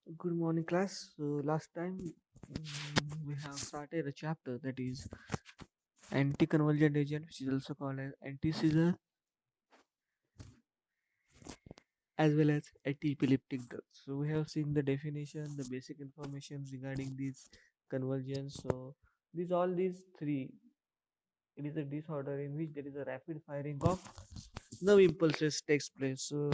Good morning, class. So last time we have started a chapter that is anti-convergent agent, which is also called as anti-seizure, as well as anti-epileptic drugs. So we have seen the definition, the basic information regarding these convergence. So these three, it is a disorder in which there is a rapid firing of nerve impulses takes place. So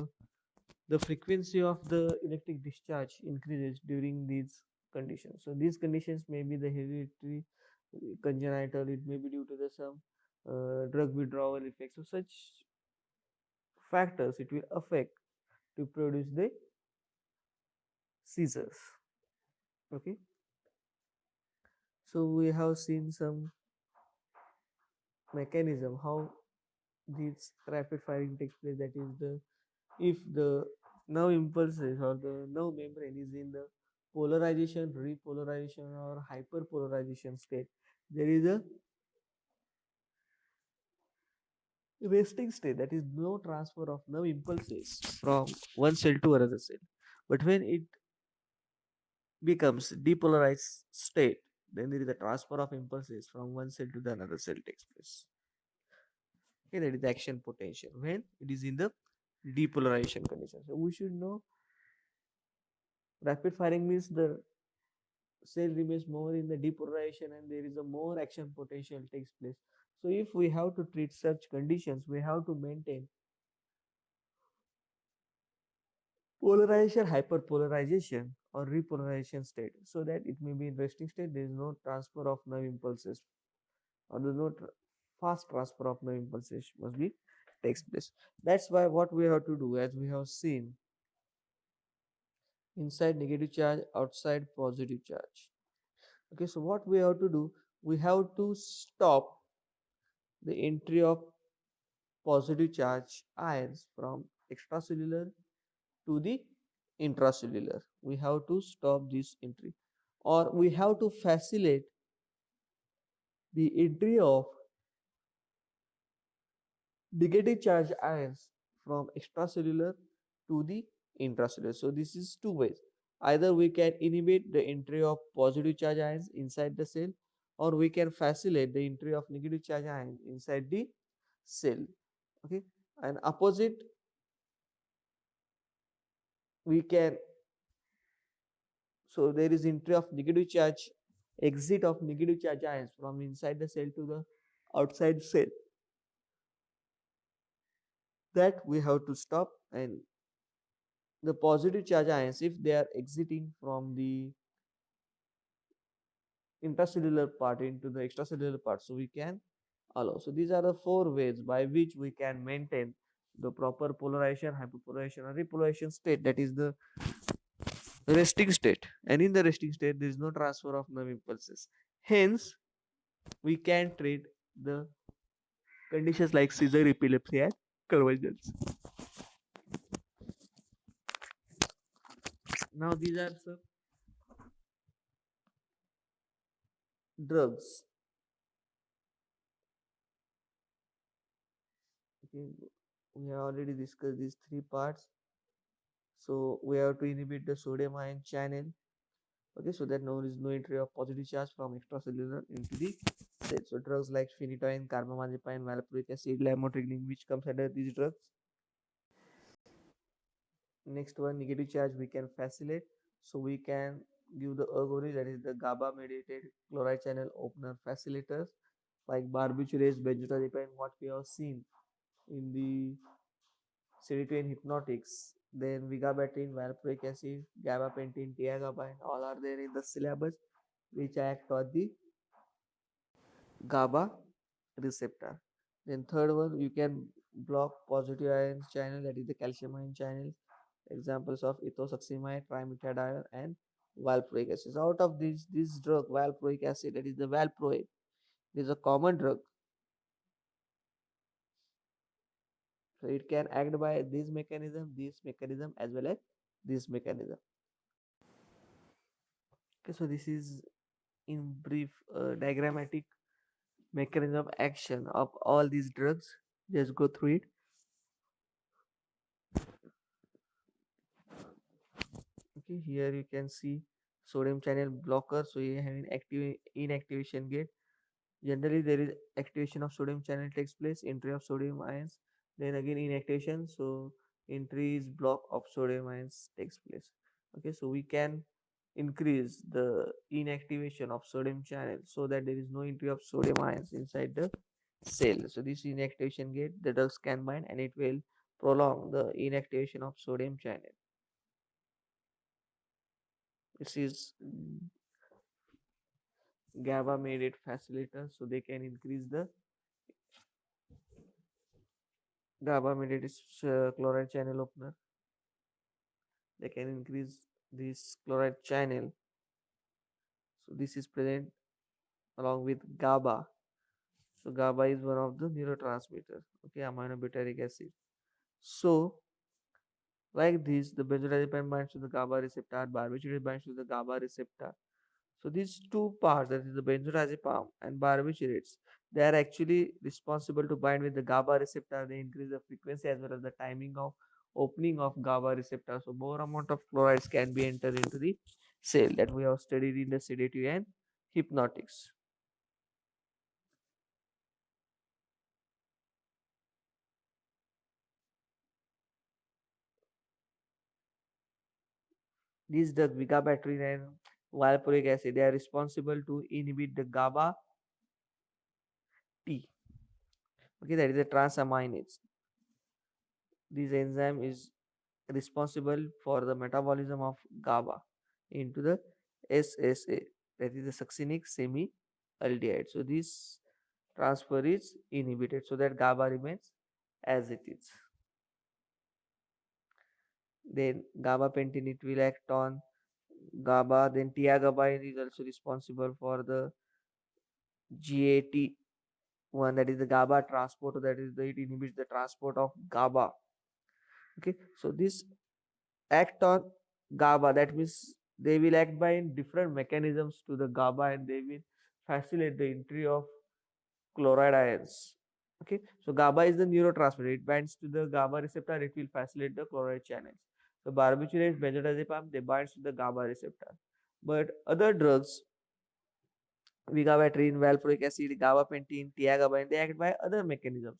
the frequency of the electric discharge increases during these conditions. So these conditions may be the hereditary, congenital, it may be due to the some drug withdrawal effects. So such factors it will affect to produce the seizures. Okay, so we have seen some mechanism how this rapid firing takes place. That is the if the nerve impulses or the nerve membrane is in the polarization, repolarization, or hyperpolarization state, there is a resting state, that is no transfer of nerve impulses from one cell to another cell. But when it becomes depolarized state, then there is a transfer of impulses from one cell to the another cell takes place. Okay, that is the action potential when it is in the depolarization condition. So we should know rapid firing means the cell remains more in the depolarization and there is a more action potential takes place. So if we have to treat such conditions, we have to maintain polarization, hyperpolarization, or repolarization state so that it may be in resting state. There is no transfer of nerve impulses or there is no fast transfer of nerve impulses must be takes place. That's why what we have to do, as we have seen, inside negative charge, outside positive charge. Okay, so what we have to do, we have to stop the entry of positive charge ions from extracellular to the intracellular. We have to stop this entry, or we have to facilitate the entry of negative charge ions from extracellular to the intracellular. So this is two ways. Either we can inhibit the entry of positive charge ions inside the cell, or we can facilitate the entry of negative charge ions inside the cell. Okay, and opposite, we can, so there is entry of negative charge, exit of negative charge ions from inside the cell to the outside cell, that we have to stop. And the positive charge ions, if they are exiting from the intracellular part into the extracellular part, so we can allow. So these are the four ways by which we can maintain the proper polarization, hyperpolarization, or repolarization state, that is the resting state. And in the resting state there is no transfer of nerve impulses, hence we can treat the conditions like seizure, epilepsy, and convulsions. Now these are some drugs. Okay, we have already discussed these three parts. So we have to inhibit the sodium ion channel. Okay, so that there is no entry of positive charge from extracellular into the cell. So drugs like phenytoin, carbamazepine, valproic acid, lamotrigine, which comes under these drugs. Next one, negative charge we can facilitate. So we can give the ergonis, that is the GABA mediated chloride channel opener facilitators like barbiturates, benzodiazepine, what we have seen in the serotonin hypnotics. Then vigabatrin, valproic acid, gabapentin, tiagabine, all are there in the syllabus, which act on the GABA receptor. Then third one, you can block positive ion channel, that is the calcium ion channel. Examples of ethosuximide, trimetadione, and valproic acid. So out of this drug, valproic acid, that is the valproate, is a common drug. So it can act by this mechanism, as well as this mechanism. Okay, so this is in brief diagrammatic mechanism of action of all these drugs. Just go through it. Okay, here you can see sodium channel blocker. So you have an active inactivation gate. Generally, there is activation of sodium channel takes place, entry of sodium ions, then again inactivation. So entry is block of sodium ions takes place. Okay, so we can increase the inactivation of sodium channel so that there is no entry of sodium ions inside the cell. So this inactivation gate, the drugs can bind and it will prolong the inactivation of sodium channel. This is GABA mediated facilitator, so they can increase the GABA mediated chloride channel opener. They can increase this chloride channel. So this is present along with GABA. So GABA is one of the neurotransmitter. Okay, aminobutyric acid. So like this, the benzodiazepine binds to the GABA receptor, barbiturate binds to the GABA receptor. So these two parts, that is the benzodiazepam and barbiturates, they are actually responsible to bind with the GABA receptor. They increase the frequency as well as the timing of opening of GABA receptor. So more amount of chlorides can be entered into the cell that we have studied in the sedative and hypnotics. These drugs, vigabatrin and valproic acid, they are responsible to inhibit the GABA T. Okay, that is a transaminase. This enzyme is responsible for the metabolism of GABA into the SSA, that is the succinic semi-aldehyde. So this transfer is inhibited so that GABA remains as it is. Then gabapentin, it will act on GABA. Then tiagabine is also responsible for the GAT1, that is the GABA transporter, that is the, it inhibits the transport of GABA. Okay, so this act on GABA. That means they will act by different mechanisms to the GABA and they will facilitate the entry of chloride ions. Okay, so GABA is the neurotransmitter. It binds to the GABA receptor. It will facilitate the chloride channels. So barbiturates, benzodiazepam, they binds to the GABA receptor. But other drugs, vigabatrin, valproic acid, gabapentin, tiagabine, they act by other mechanisms.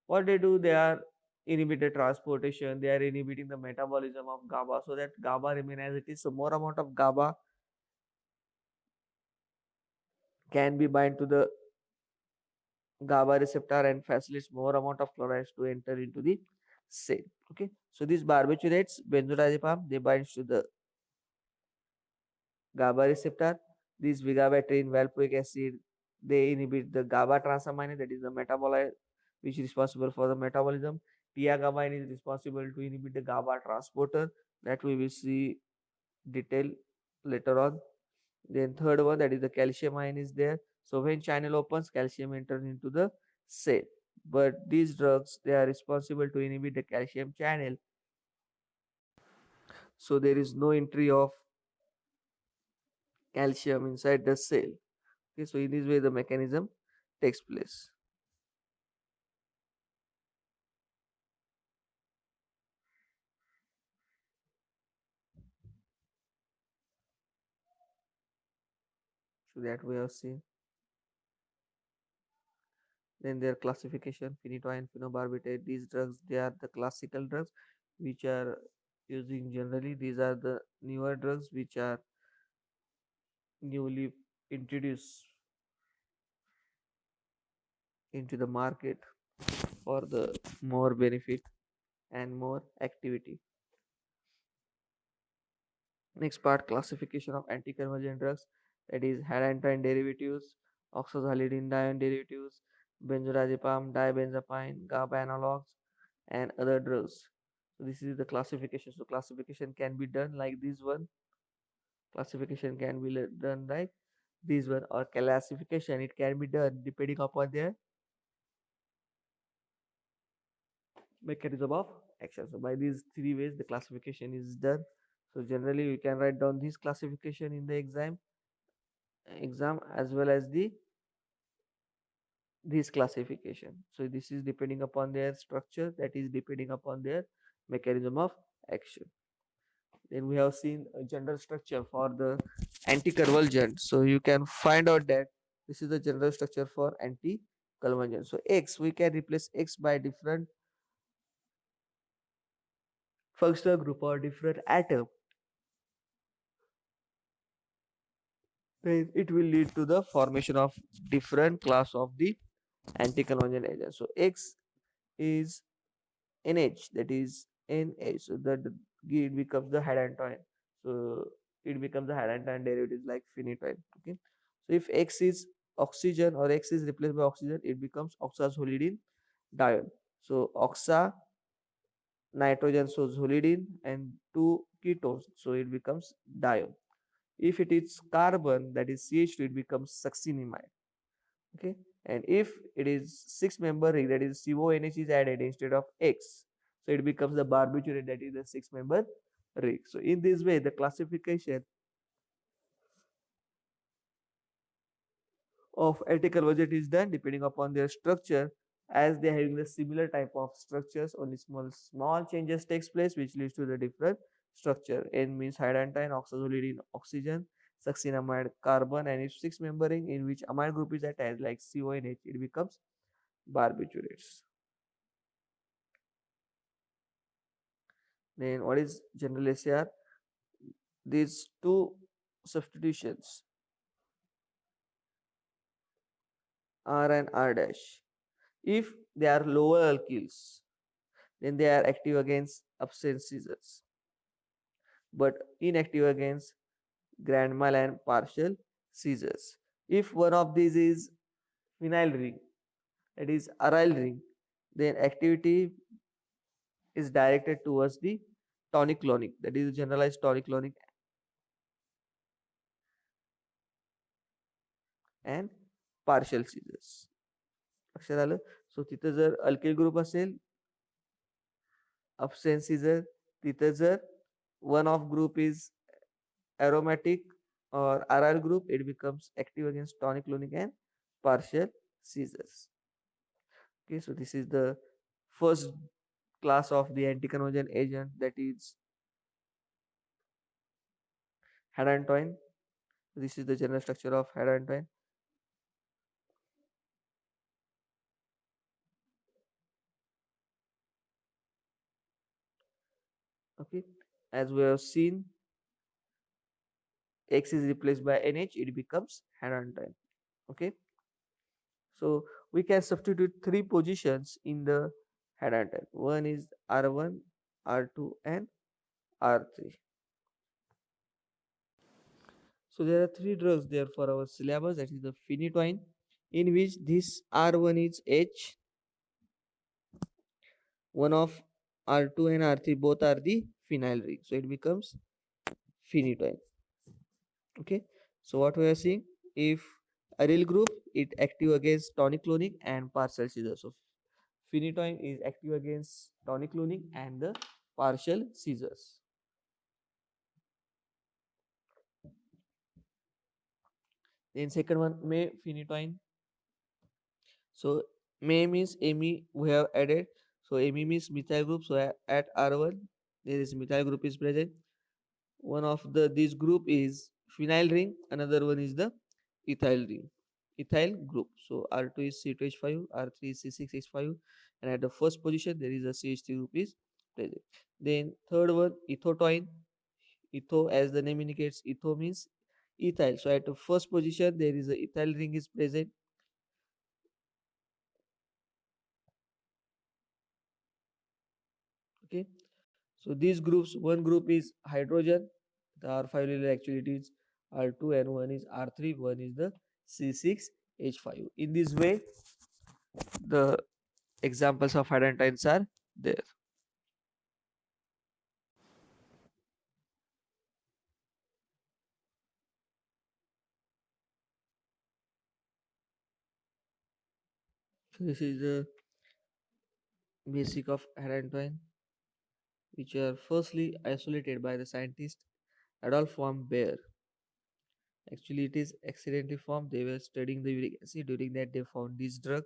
What they do, they are inhibiting transportation, they are inhibiting the metabolism of GABA so that GABA remain as it is. So more amount of GABA can be bind to the GABA receptor and facilitates more amount of chlorides to enter into the cell. Okay, so these barbiturates, benzodiazepam, they bind to the GABA receptor. These vigabatrin, valproic acid, they inhibit the GABA transaminase, that is the metabolite which is responsible for the metabolism. Tiagabine is responsible to inhibit the GABA transporter, that we will see detail later on. Then third one, that is the calcium ion is there. So when channel opens, calcium enters into the cell. But these drugs, they are responsible to inhibit the calcium channel. So there is no entry of calcium inside the cell. Okay, so in this way the mechanism takes place. So that we have seen. Then their classification, phenytoin, phenobarbital, these drugs, they are the classical drugs which are using generally. These are the newer drugs which are newly introduced into the market for the more benefit and more activity. Next part, classification of anticonvulsant drugs, that is hadantine derivatives, oxazolidine derivatives, benzodiazepam, dibenzapine, GABA analogs, and other drugs. So this is the classification. So classification can be done like this one. Classification can be done like this one, or classification it can be done depending upon their mechanism of action. So by these three ways, the classification is done. So generally, we can write down this classification in the exam as well as the this classification. So this is depending upon their structure, that is depending upon their mechanism of action. Then we have seen a general structure for the anticonvulsant. So you can find out that this is the general structure for anticonvulsant. So X, we can replace X by different functional group or different atom. Then it will lead to the formation of different class of the anticonvulsant agent. So X is NH, that is NH. So that it becomes the hadantoin. So it becomes the hadantoin derivative like phenytoin. Okay. So if X is oxygen or X is replaced by oxygen, it becomes oxazolidine diol. So oxa nitrogen, so zolidine and two ketones. So it becomes diol. If it is carbon, that is CH2, it becomes succinimide. Okay. And if it is six member ring, that is CONH is added instead of X, so it becomes the barbiturate, that is the six member ring. So in this way the classification of anticonvergent is done depending upon their structure. As they are having the similar type of structures, only small changes takes place which leads to the different structure. N means hydrogen, oxazolidine oxygen, succinamide carbon, and if six membering in which amide group is attached like CONH, it becomes barbiturates. Then what is general ACR? These two substitutions R and R dash. If they are lower alkyls, then they are active against absent seizures, but inactive against grand mal and partial seizures. If one of these is phenyl ring, that is aryl ring, then activity is directed towards the tonic clonic, that is generalized tonic clonic and partial seizures. लक्षात आलं. सो तिथं जर alkyl group असेल absent seizure, तिथं जर one of group is aromatic or aryl group, it becomes active against tonic clonic and partial seizures. Okay, so this is the first class of the anticonvulsant agent, that is hadantoin. This is the general structure of hadantoin. Okay, as we have seen, X is replaced by NH, it becomes hadantoin. Okay, so we can substitute three positions in the hadantoin. One is R1, R2, and R3. So there are three drugs there for our syllabus, that is the phenytoin, in which this R1 is H, one of R2 and R3 both are the phenyl ring. So it becomes phenytoin. Okay. So what we are seeing, if aryl group, it active against tonic clonic and partial seizures. So phenytoin is active against tonic clonic and the partial seizures. Then second one, may phenytoin. So may means Ame we have added. So Ame means methyl group. So at R1 there is methyl group is present. One of the this group is phenyl ring, another one is the ethyl ring, ethyl group. So R2 is C2H5, R3 is C6H5, and at the first position there is a CH3 group is present. Then third one, ethotoin. Etho, as the name indicates, etho means ethyl. So at the first position there is a ethyl ring is present. Okay. So these groups, one group is hydrogen, the R5 actually it is R2, and one is R3, one is the C6H5. In this way, the examples of hadantoins are there. So this is the basic of hadantoin, which are firstly isolated by the scientist Adolph von Baer. Actually, it is accidentally formed. They were studying the uric acid. During that, they found this drug.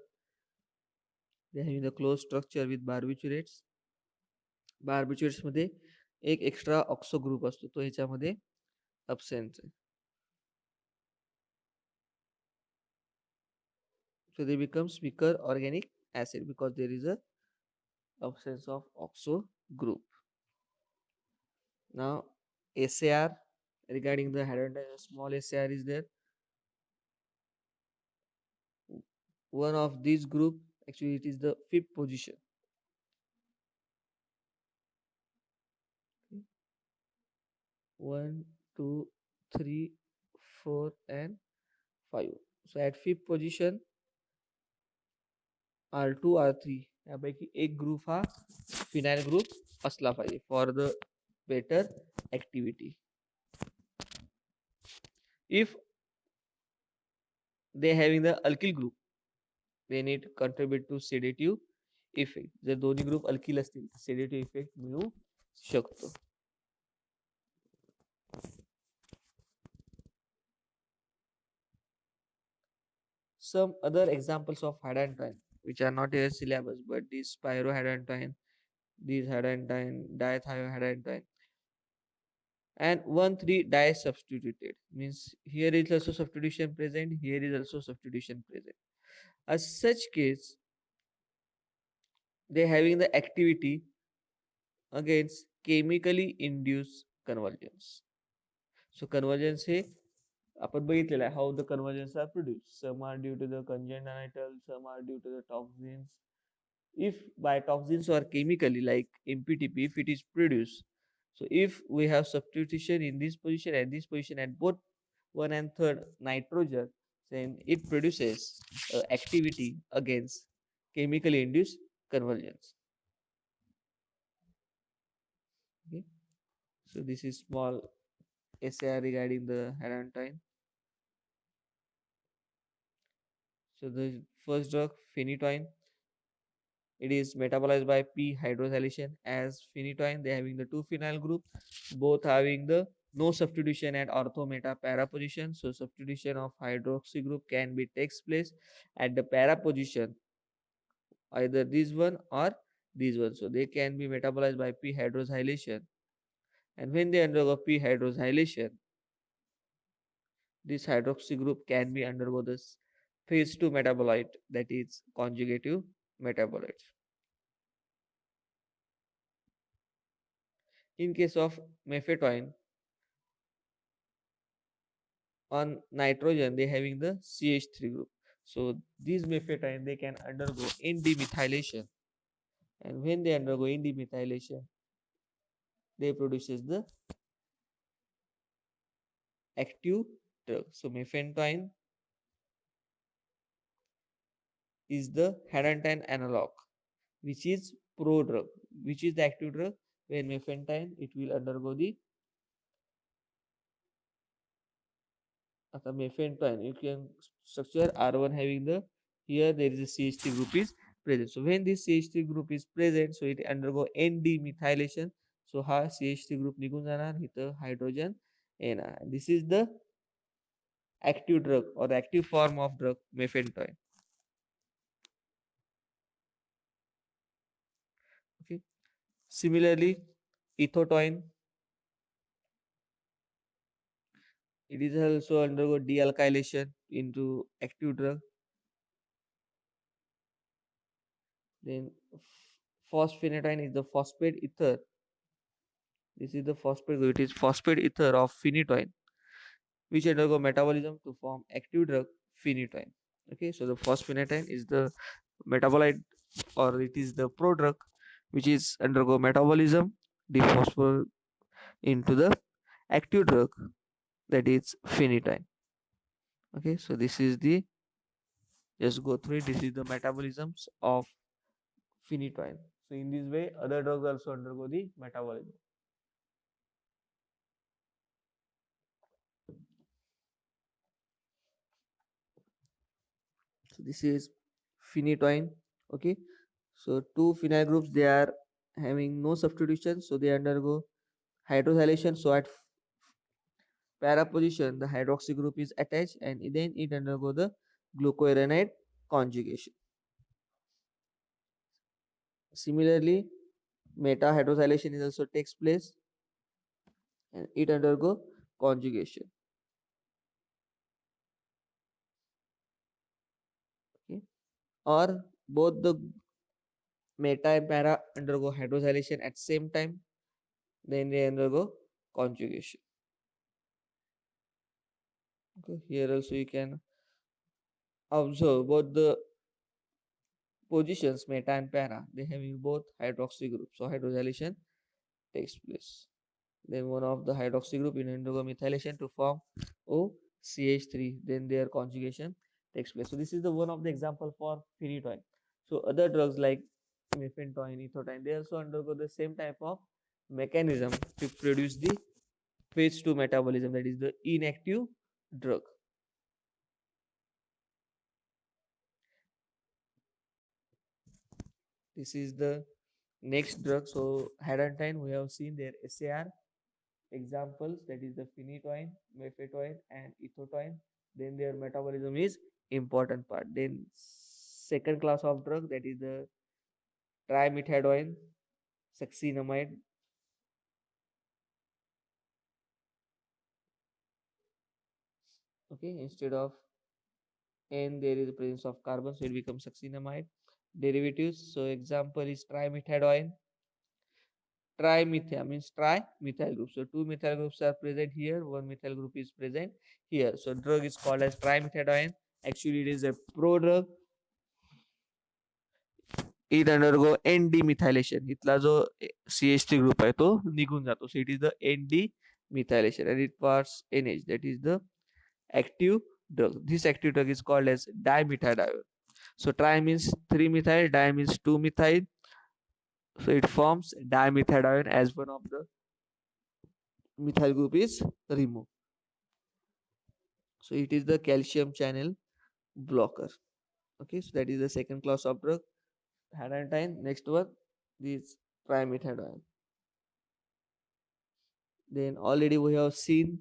They are having the close structure with barbiturates. Barbiturates मध्ये एक extra oxo group असतो तो ह्याच्यामध्ये absent आहे. So they becomes weaker organic acid because there is a absence of oxo group. Now SAR, regarding the hydrogen small SAR is there. One of these group, actually it is the fifth position. Okay. 1, 2, 3, 4 and 5. So at fifth position R2 R3 यापैकी एक group हा phenyl group असला पाहिजे for the better activity. If they having the alkyl group, they need contribute to sedative effect. जर दोन्ही group alkyl असतील तर सेडेटिव्ह effect मिळू शकतो. Some other examples of hadantine which are not in syllabus, but this pyrohadantine, this hadantine, dithiohadantine, and 1,3 disubstituted means here is also substitution present, here is also substitution present. As such case, they having the activity against chemically induced convergence. So convergence हे आपण बघितलेलं आहे, how the convergence are produced. Some are due to the congenital, some are due to the toxins. If by toxins or chemically like MPTP, if it is produced, so if we have substitution in this position and this position at both 1 and 3rd nitrogen, then it produces activity against chemically induced convergence. Okay. So this is small SAR regarding the hadantine. So the first drug phenytoin, it is metabolized by p hydroxylation as phenytoin. They having the two phenyl group, both having the no substitution at ortho meta para position. So substitution of hydroxy group can be takes place at the para position, either this one or this one. So they can be metabolized by p hydroxylation, and when they undergo p hydroxylation, this hydroxy group can be undergo this phase 2 metabolite, that is conjugative metabolite. In case of mephetoin, on nitrogen they having the CH3 group. So these mephetoin they can undergo N-demethylation, and when they undergo N-demethylation, they produces the active drug. So mephetoin is the hadantine analog, which is prodrug, which is the active drug. When mephentine, it will undergo the mephentine. You can structure R1 having the, here there is a CH3 group is present. So when this CH3 group is present, so it undergo N-demethylation. So हा CH3 group निघून जाणार, इथं hydrogen येणार. This is the active drug or the active form of drug mephentine. Okay. Similarly, ethotoin, it is also undergo dealkylation into active drug. Then phosphenetine is the phosphate ether. This is the phosphate group. It is phosphate ether of phenytoin, which undergo metabolism to form active drug phenytoin. Okay, so the phosphenetine is the metabolite, or it is the prodrug which is undergo metabolism, dephosphor into the active drug, that is phenytoin. Okay, so this is the, just go through it. This is the metabolisms of phenytoin. So in this way, other drugs also undergo the metabolism. So this is phenytoin. Okay, so two phenyl groups, they are having no substitution, so they undergo hydroxylation. So at para position, the hydroxy group is attached, and then it undergo the glucuronide conjugation. Similarly, meta hydroxylation is also takes place. and it undergo conjugation. Okay, or both the meta and para undergo hydroxylation at same time, then they undergo conjugation. Okay, here also you can observe both the positions meta and para. They having both hydroxy groups, so hydroxylation takes place. Then one of the hydroxy group in undergo methylation to form OCH3. Then their conjugation takes place. So this is the one of the example for phenytoin. So other drugs like mephentoin, ethotine, they also undergo the same type of mechanism to produce the phase 2 metabolism, that is the inactive drug. This is the next drug. So hadantine, we have seen their SAR examples, that is the phenytoin, mephentoin, and ethotine. Then their metabolism is important part. Then second class of drug, that is the trimethadone, succinamide. Okay, instead of N there is a presence of carbon, so it becomes succinamide. Derivatives. So example is trimethadone. Trimethyl means trimethyl group. So two methyl groups are present here, one methyl group is present here. So drug is called as trimethadone. Actually, it is a prodrug. It undergo N demethylation. इथला जो CH3 group आहे तो निघून जातो. So it is the N demethylation and it parts NH, that is the active drug. This active drug is called as dimethadione. So tri means 3 methyl, di means 2 methyl. So it forms dimethadione as one of the methyl group is removed. So it is the calcium channel blocker. Okay, so that is the second class of drug. Hadantine. Next one, this trimethadone. Then already we have seen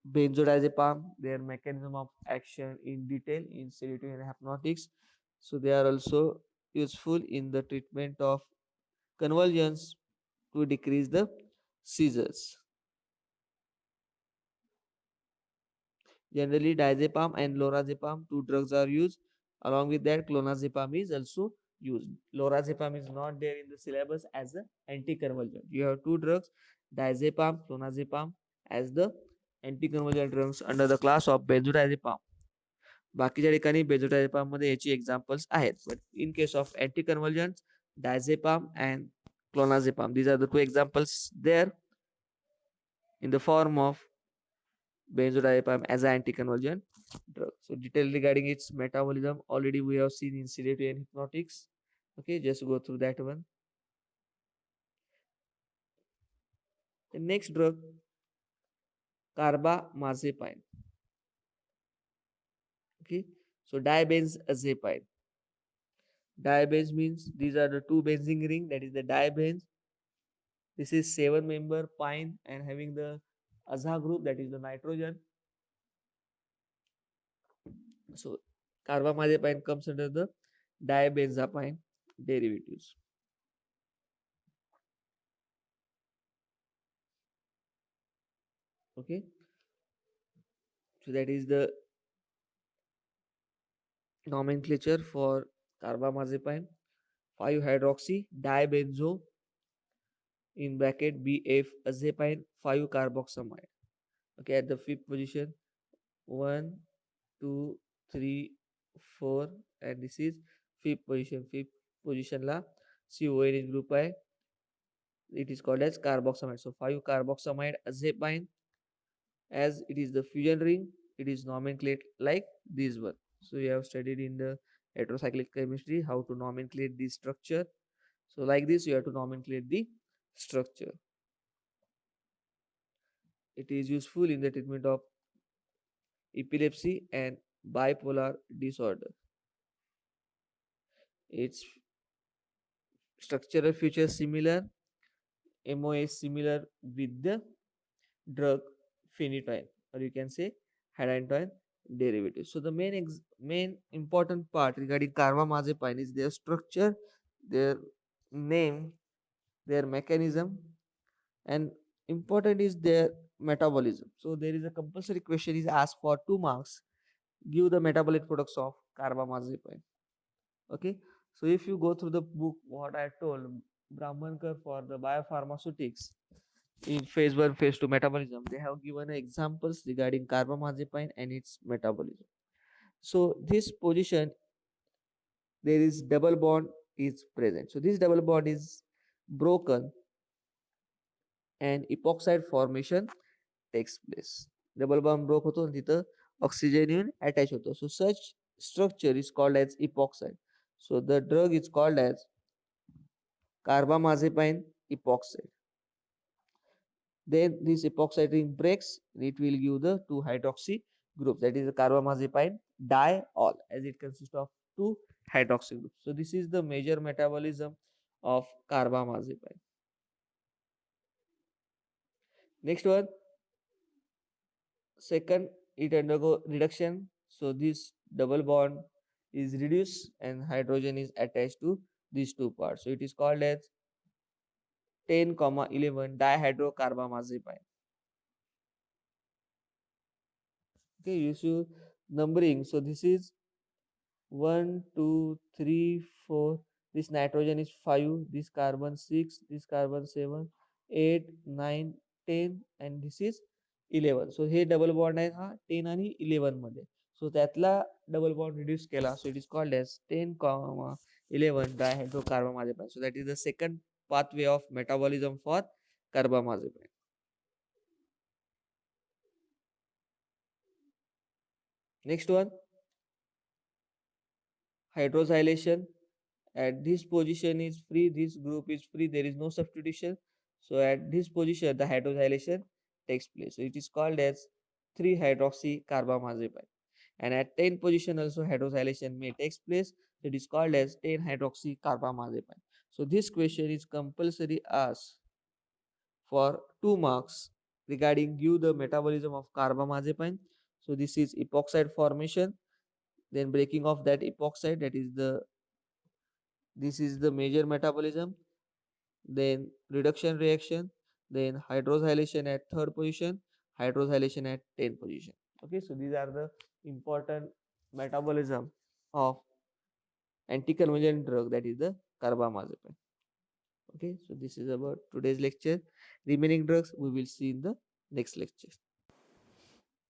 benzodiazepam, their mechanism of action in detail in sedative and hypnotics. So they are also useful in the treatment of convulsions to decrease the seizures. Generally, diazepam and lorazepam, two drugs are used. Along with that, clonazepam is also used. Lorazepam is not there in the syllabus as an anticonvulsant. You have two drugs, diazepam, clonazepam, as the anticonvulsant drugs under the class of benzodiazepam. बाकीच्या ठिकाणी बेझोडायझेपाम मध्ये याची examples आहेत. But in case of anticonvulsant, diazepam and clonazepam, these are the two examples there in the form of benzodiazepam as an anticonvulsant drug. So detail regarding its metabolism already we have seen in sedative and hypnotics. Okay, just go through that one. The next drug, carbamazepine. Okay, so dibenzazepine. Dibenz means these are the two benzene ring, that is the dibenz. This is 7-member pine and having the aza group, that is the nitrogen. So carbamazepine comes under the dibenzapine derivatives. Okay, so that is the nomenclature for carbamazepine. 5-hydroxy dibenzo in bracket BF azepine 5-carboxamide. Okay, at the fifth position, 1, 2, 3, 4, and this is fifth position. Fifth position la CONH group hai. It is called as carboxamide. So 5-carboxamide azepine, as it is the fusion ring, it is nomenclated like this one. So you have studied in the heterocyclic chemistry how to nomenclate the structure. So like this you have to nomenclate the structure. It is useful in the treatment of epilepsy and bipolar disorder. Its structural features similar, MOA is similar with the drug phenytoin, or you can say hadantine derivative. So the main important part regarding carbamazepine is their structure, their name, their mechanism, and important is their metabolism. So there is a compulsory question is asked for 2 marks. Give the metabolic products of carbamazepine. Okay. So if you go through the book, what I told Brahmankar for the biopharmaceutics in phase 1, phase 2 metabolism, they have given examples regarding carbamazepine and its metabolism. So this position, there is double bond is present. So this double bond is broken and epoxide formation takes place. Double bond broke होतो आणि तिथं oxygen येऊन attach होतो. So such structure is called as epoxide. So the drug is called as carbamazepine epoxide. Then this epoxide ring breaks and it will give the 2 hydroxy groups, that is the carbamazepine diol, as it consists of 2 hydroxy groups. So this is the major metabolism of carbamazepine. Next one, second, it undergo reduction. So this double bond is reduced and hydrogen is attached to these two parts. So it is called as 10, 11 dihydrocarbamazepine. Okay, you see numbering. So this is 1, 2, 3, 4. This nitrogen is 5, this carbon 6, this carbon 7, 8, 9, 10 and this is 11. So हे double bond आहे हा 10 आणि 11 मध्ये. सो त्यातला double bond reduce केला. So it is called as 10, 11 dihydrocarbamazepine. So that is the second pathway of metabolism for carbamazepine. Next one, hydroxylation. At this position is free, this group is free, there is no substitution. So at this position the hydroxylation takes place. So it is called as 3 hydroxy carbamazepine. And at 10 position also hydroxylation may takes place. So it is called as 10 hydroxy carbamazepine. So this question is compulsory asked for 2 marks regarding give the metabolism of carbamazepine. So this is epoxide formation, then breaking of that epoxide, that is the this is the major metabolism, then reduction reaction, then hydroxylation at third position, hydroxylation at 10th position. Okay, so these are the important metabolism of anticonvulsant drug, that is the carbamazepine. Okay, so this is about today's lecture. Remaining drugs we will see in the next lecture.